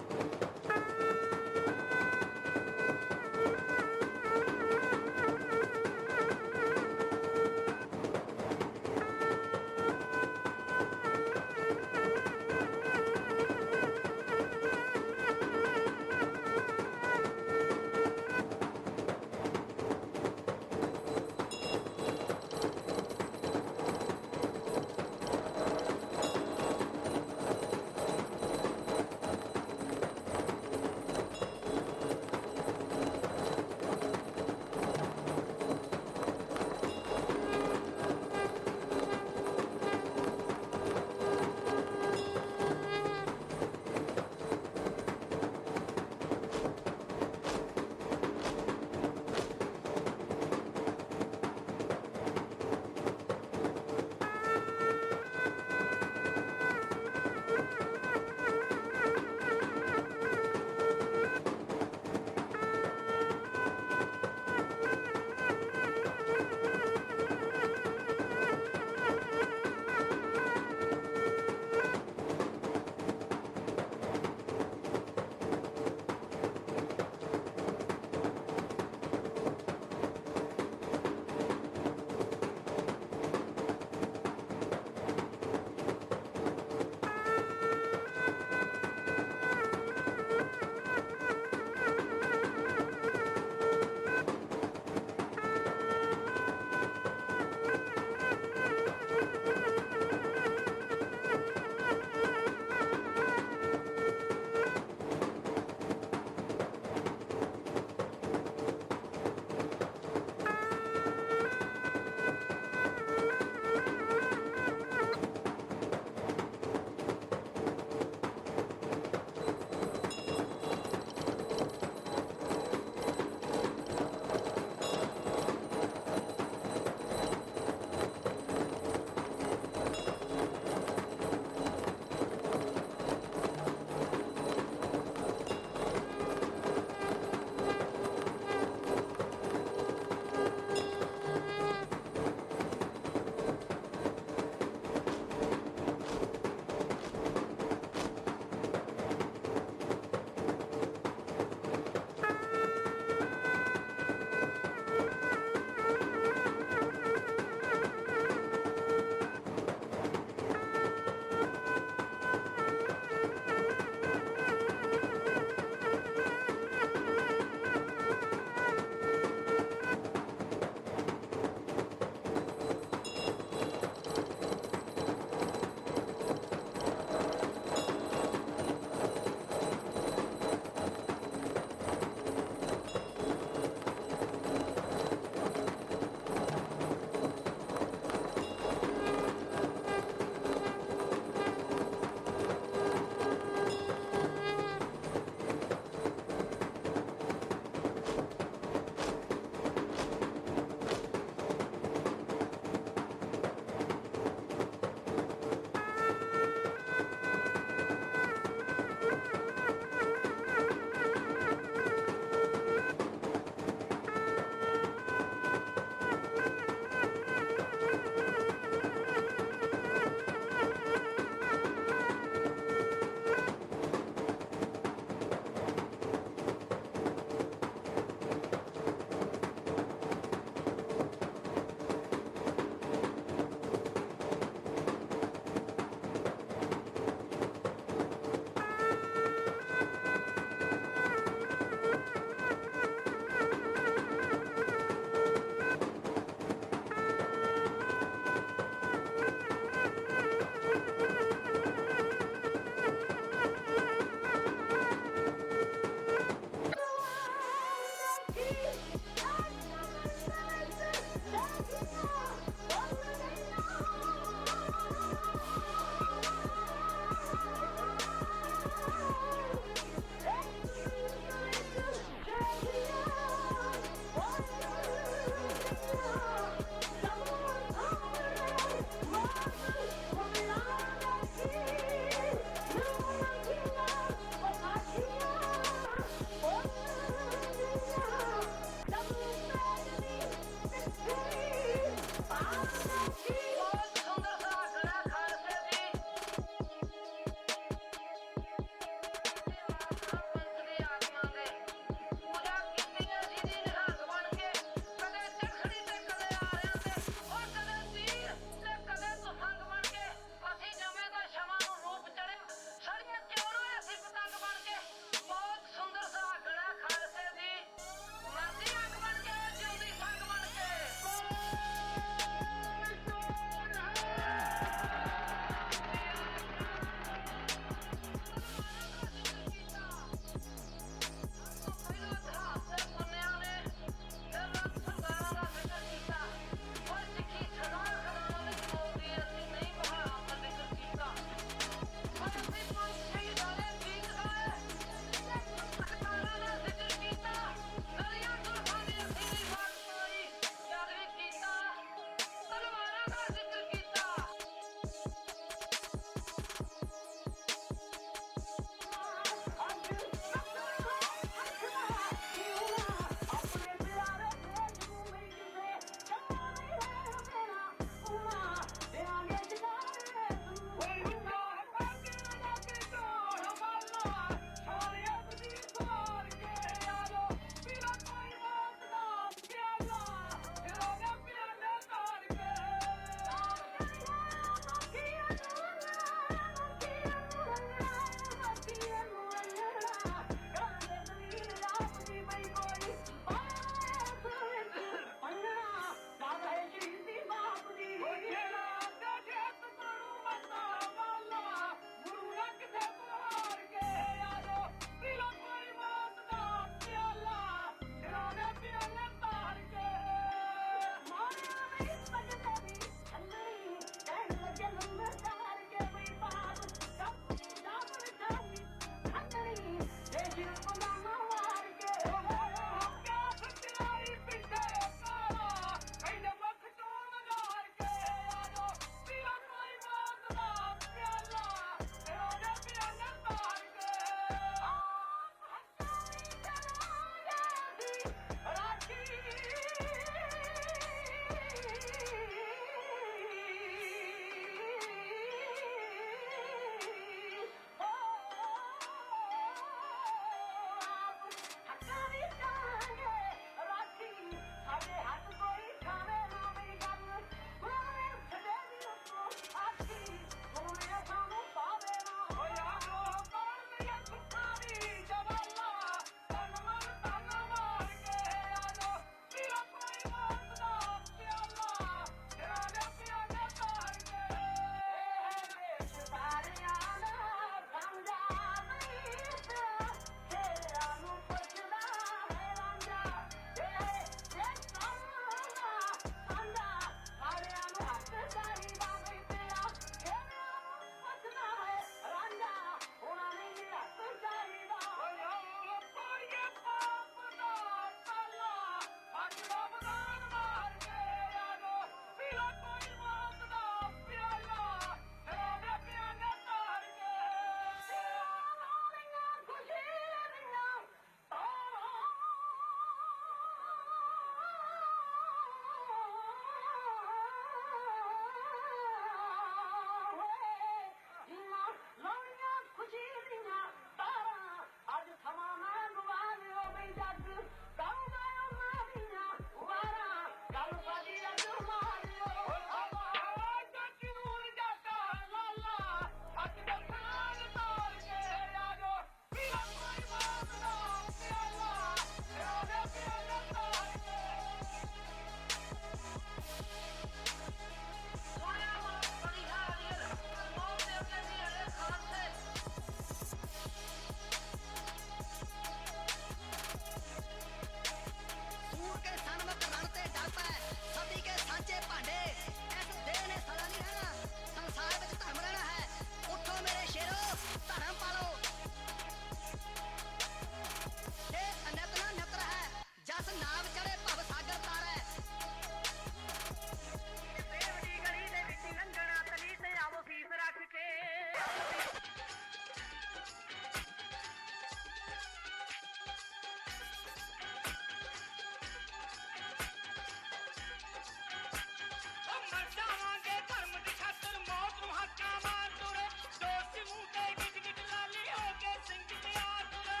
ਮੂੰਹ ਤੇ ਗਿੱਟ ਗਿੱਟ ਲਾਲੀ ਹੋ ਕੇ ਸਿੰਘ ਤਿਆਰ ਤੁਰੇ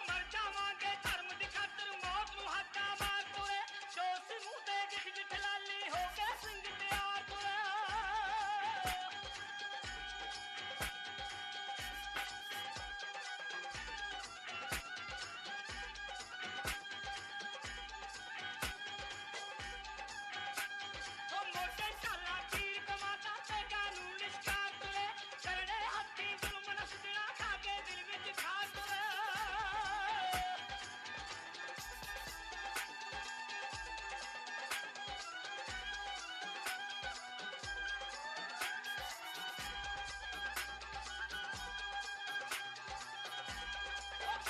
ਮਰ ਜਾਵਾਂਗੇ ਧਰਮ ਦੀ ਖਾਤਰ ਮੌਤ ਨੂੰ ਹੱਥਾਂ ਮਾਰ ਤੁਰੇ ਦੋਸਤ ਮੂੰਹ ਤੇ ਗਿੱਟ ਗਿੱਟ ਲਾਲੀ ਹੋ ਕੇ ਸਿੰਘ ਤਿਆਰ ਤੁਰੇ ਮੋਟੇ ਚਾਲਾ ਤੀਰ ਕਮਾਤਾ ਤੇ ਕਾਨੂੰਨ ਲਿਸ਼ਕਾਰ ਤੁਰੇ ਕਰੜੇ ਹੱਥੀ ਜ਼ੁਲਮ ਨਸਦਿਆਂ ਖਾ ਕੇ ਦਿਲ ਵਿੱਚ ਖਾਰ ਤੁਰੇ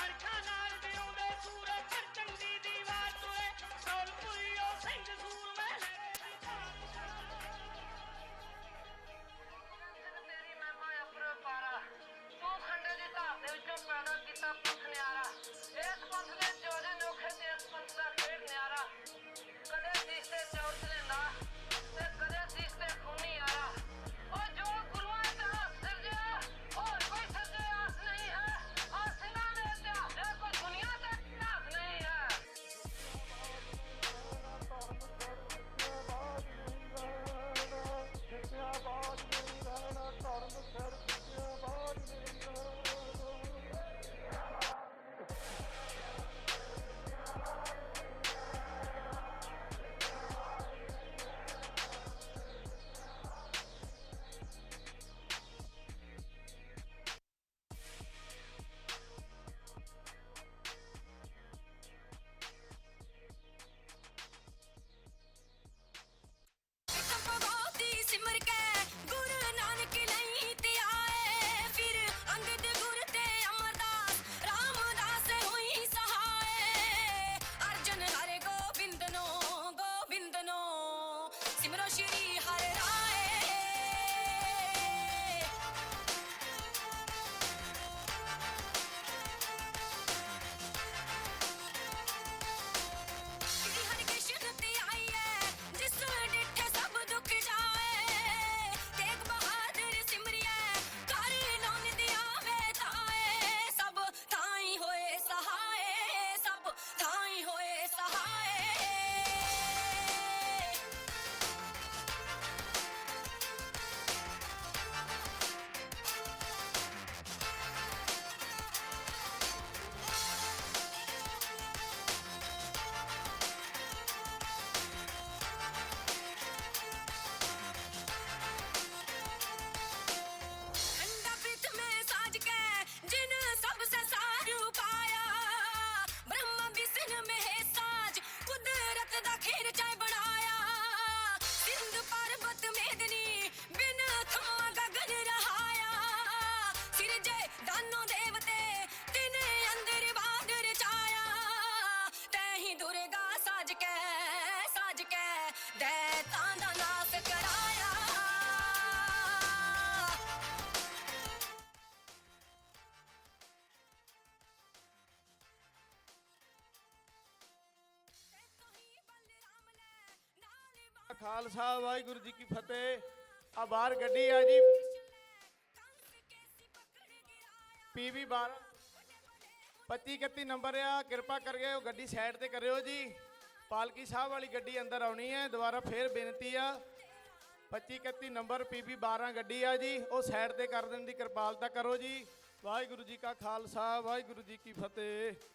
ਅਰਖਾਂ ਨਾਲ ਜਿਉਂਦੇ ਸੂਰੇ ਖਰਚਣ ਦੀ ਦੀਵਾਰ ਤੁਰੇ ਸੋਲਪੁਰੀ ਉਹ ਸਿੰਘ ਸੂਰ ਮੈਂ ਲੈ ਤੇਰੀ ਮਹਿਮਾ ਅਪਰੰਪਾਰਾ ਤੂੰ ਖੰਡੇ ਦੀ ਧਾਰ ਦੇ ਵਿੱਚੋਂ ਪੈਦਾ ਕੀਤਾ ਪੁੱਤ ਨਿਆਰਾ ਇਸ ਪੰਥ ਦੇ ਜੋੜੇ ਨੋਖੇ ਤੇ ਇਸ ਪੰਥ ਦਾ ਖੇਡ ਨਿਆਰਾ ਕਦੇ ਸੀਸ ਤੇ ਚੌਰਸ ਨੇ ਨਾ ਤੇ ਕਦੇ ਸੀਸ ਤੇ ਖੂਨੀ ਯਾਰਾ ਉਹ ਜੋ ਗੁਰੂਆਂ ਦਾ ਸਿਰਜਿਆ ਹੋਰ ਕੋਈ ਸੱਜੇ ਆਸ ਨਹੀਂ ਹੈ ਔਰ ਸਿੰਘਾਂ ਦੇ ਇਤਿਹਾਸ ਦੇ ਕੋਈ ਦੁਨੀਆ ਦਾ ਇਤਿਹਾਸ ਨਹੀਂ ਹੈ ਬਹੁਤ ਸਿਮਰ ਕੇ ਗੁਰੂ ਨਾਨਕ ਲਈ ਤੇ ਆਏ ਫਿਰ ਅੰਗਦ ਗੁਰ ਤੇ ਅਮਰਦਾਸ ਰਾਮਦਾਸ ਹੋਈ ਸਹਾਏ ਅਰਜਨ ਹਰਿ ਗੋਬਿੰਦ ਨੋ ਸਿਮਰੋ ਸ਼੍ਰੀ ਹਰਿ ਰਾਏ ਸ਼੍ਰੀ ਹਰਿ ਕ੍ਰਿਸ਼ਨ ਤੇ ਆਈਏ ਜਿਸ ਡਿਠੇ ਸਭ ਦੁੱਖ ਜਾਏ ਤੇਗ ਬਹਾਦਰ ਸਿਮਰਿਐ ਕਰ ਨਾਮ ਦਿਆ ਵੇ ਤਾਏ ਸਭ ਥਾਈ ਹੋਏ ਸਹਾਏ ਸਭ ਥਾਈ ਹੋਏ ਸਹਾਏ ठंडा प्रीत में साज के जिन सबसे सारू पाया ब्रह्मा विष्णु में है साज कुदरत दा खेर चाय बनाया सिंध पर्वत मेदनी बिन थमा गगन रहाया सिरजे दानो देवते तिने अंदर बादर चाया तैही दुर्गा साज के दैतां दा नाश कराया ਖਾਲਸਾ ਵਾਹਿਗੁਰੂ ਜੀ ਕੀ ਫਤਿਹ। ਆ ਬਾਹਰ ਗੱਡੀ ਆ ਜੀ PV 12 25 31 ਨੰਬਰ ਆ ਕਿਰਪਾ ਕਰਕੇ ਉਹ ਗੱਡੀ ਸਾਈਡ ਤੇ ਕਰਿਓ ਜੀ। ਪਾਲਕੀ ਸਾਹਿਬ ਵਾਲੀ ਗੱਡੀ ਅੰਦਰ ਆਉਣੀ ਹੈ। ਦੁਬਾਰਾ ਫੇਰ ਬੇਨਤੀ ਆ 25 31 ਨੰਬਰ PV 12 ਗੱਡੀ ਆ ਜੀ ਉਹ ਸਾਈਡ ਤੇ ਕਰ ਦੇਣ ਦੀ ਕਿਰਪਾਲਤਾ ਕਰੋ ਜੀ। ਵਾਹਿਗੁਰੂ ਜੀ ਕਾ ਖਾਲਸਾ ਵਾਹਿਗੁਰੂ ਜੀ ਕੀ ਫਤਿਹ।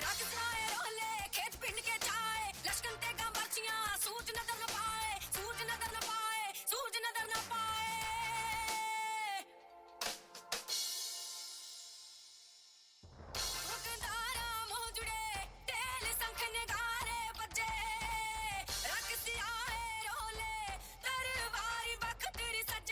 रख जाए रोले खेत पिंड के जाए लश्कन ते गांबरचियां सूरज नजर न पाए सूरज नजर न पाए सूरज नजर न पाए दुकानदारा मोह जुड़े टेल संख नगारे बजे रख सियाए रोले तरवारी बख्तर सज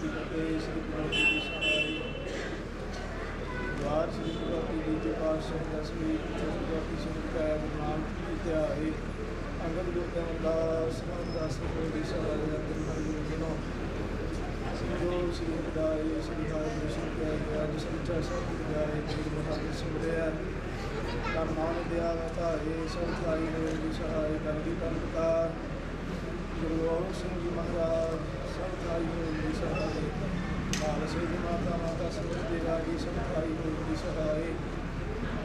ਕੀ ਫਤਿਹ। ਸ੍ਰੀ ਗੁਰੂ ਜੀ ਦੀ ਸਹਾਈ ਵਾਰ ਸ੍ਰੀ ਗੁਰੂ ਜੀ ਦੇ ਪਾਤਸ਼ਾਹ ਦਸਵੀਂ ਗੁਰੂ ਸਿੰਘ ਕੈਬ ਨਾਮ ਕੀ ਧਿਆਏ ਅੰਗਦ ਗੁਰੂ ਅਮਰਦਾਸ ਰਾਮਦਾਸ ਗੁਰੂ ਦੀ ਸਹਾਈ ਅੰਦਰ ਗੁਰੂ ਜਨੋ ਸ੍ਰੀ ਗੁਰੂ ਸ੍ਰੀ ਹਰਿਦਾਈ ਸ੍ਰੀ ਹਰਿ ਸਿੰਘ ਕੈਬ ਅੱਜ ਸੱਚਾ ਸਭ ਜਾਏ ਸ੍ਰੀ ਮਹਾਰਾਜ ਸਿਮਰਿਆ ਕਰ ਨਾਮ ਦਿਆ ਵਤਾਏ ਸਭ ਸਾਈ ਹੋਏ ਦੀ ਸਹਾਈ ਕਰਦੀ ਤਨਕਾਰ ਗੁਰੂ ਗੋਬਿੰਦ ਸਿੰਘ ਜੀ ਮਹਾਰਾਜ ਸਭ ਸਾਈ ਹੋਏ ਦੀ ਸਹਾਈ ਮਾਲ ਸਿੰਘ ਮਾਤਾ ਸਮਝ ਦੇ ਰਾਗੀ ਸਭ ਸਾਈ ਹੋਏ ਦੀ ਸਹਾਈ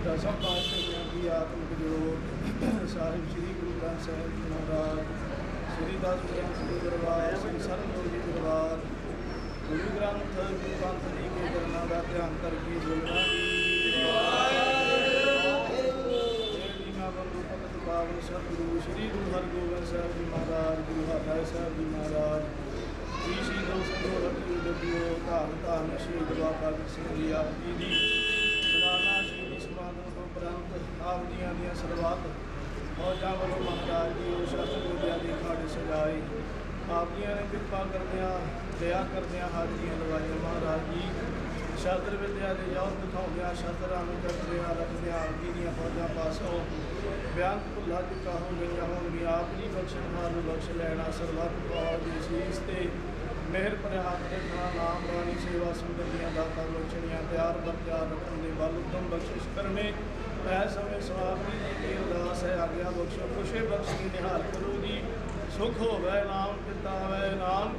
ਦਸਮ ਪਾਤਸ਼ਾਹਾਂ ਦੀ ਆਤਮਿਕ ਜੋਤ ਸਾਹਿਬ ਸ੍ਰੀ ਗੁਰੂ ਗ੍ਰੰਥ ਸਾਹਿਬ ਜੀ ਮਹਾਰਾਜ ਸ੍ਰੀ ਦਸ ਗ੍ਰੰਥ ਸ੍ਰੀ ਦਰਬਾਰ ਸ੍ਰੀ ਸਰਬਜੋਤ ਜੀ ਦਰਬਾਰ ਗੁਰੂ ਗ੍ਰੰਥ ਗੁਰੂ ਪੰਥ ਜੀ ਕੇ ਚਰਨਾਂ ਦਾ ਧਿਆਨ ਕਰਕੇ ਬੋਲਣਾ ਬੰਦੂ ਭਗਤ ਬਾਬਲ ਸਤਿਗੁਰੂ ਸ੍ਰੀ ਗੁਰੂ ਹਰਗੋਬਿੰਦ ਸਾਹਿਬ ਜੀ ਮਹਾਰਾਜ ਗੁਰੂ ਹਰਿਰਾਏ ਸਾਹਿਬ ਜੀ ਮਹਾਰਾਜ ਜੀ ਸ਼੍ਰੀ ਗੁਰੂ ਸੰਗੋ ਰੱਖਿਓ ਜਪਿਓ ਧੰਨ ਸ਼ਹੀਦ ਬਾਬਾ ਜੀ ਸਿੰਘ ਜੀ ਆਪ ਜੀ ਦੀ ਸਲਾਨਾ ਸ਼ਹੀਦੀ ਸਮਾਗਮ ਤੋਂ ਉਪਰੰਤ ਆਪ ਜੀਆਂ ਦੀਆਂ ਸਰਬੱਤ ਫੌਜਾਂ ਵੱਲੋਂ ਮਹਾਰਾਜ ਜੀ ਉਹ ਸ਼ਸਤਰ ਵਿਦਿਆ ਦੇ ਅਖਾੜੇ ਸਜਾਏ ਆਪ ਜੀਆਂ ਨੇ ਕਿਰਪਾ ਕਰਦਿਆਂ ਦਇਆ ਕਰਦਿਆਂ ਹਾਜ਼ਰੀਆਂ ਲਵਾਈਆਂ ਮਹਾਰਾਜ ਜੀ ਸ਼ਸਤਰ ਵਿਦਿਆ ਦੇ ਯੋਧ ਦਿਖਾਉਂਦਿਆਂ ਸ਼ਸਤਰਾਂ ਨੂੰ ਕੱਟਦਿਆਂ ਰੱਖਦਿਆਂ ਆਪ ਜੀ ਦੀਆਂ ਫੌਜਾਂ ਪਾਸੋਂ ਬਿਆਨ ਭੁੱਲਾ ਚੁੱਕਾ ਹੋ ਗਈਆਂ ਹੋਣਗੀਆਂ ਆਪ ਜੀ ਬਖਸ਼ਣਹਾਰ ਨੂੰ ਬਖਸ਼ ਲੈਣਾ ਸਰਬੱਤ ਪਾਉ ਦੀ ਸੀਸ ਤੇ ਮਿਹਰ ਭਰਿਆ ਹੱਥ ਦੇਖਣਾ ਨਾਮ ਬਾਣੀ ਸੇਵਾ ਸੁੰਦਰ ਦੀਆਂ ਦਾਤਾਂ ਬਖਸ਼ਣੀਆਂ ਤਿਆਰ ਬਰਤਿਆਰ ਰੱਖਣ ਦੇ ਬਲ ਉਤਮ ਬਖਸ਼ਿਸ਼ ਕਰਮੇ ਪੈ ਸਮੇਂ ਸਵਾਮੀ ਜੀ ਦੀ ਅਰਦਾਸ ਹੈ ਆਗਿਆ ਬਖਸ਼ੋ ਖੁਸ਼ੇ ਬਖਸ਼ੀ ਨਿਹਾਲ ਕਰੋ ਜੀ ਸੁਖ ਹੋਵੇ ਨਾਮ ਪਿਤਾ ਹੋਵੇ ਨਾਮ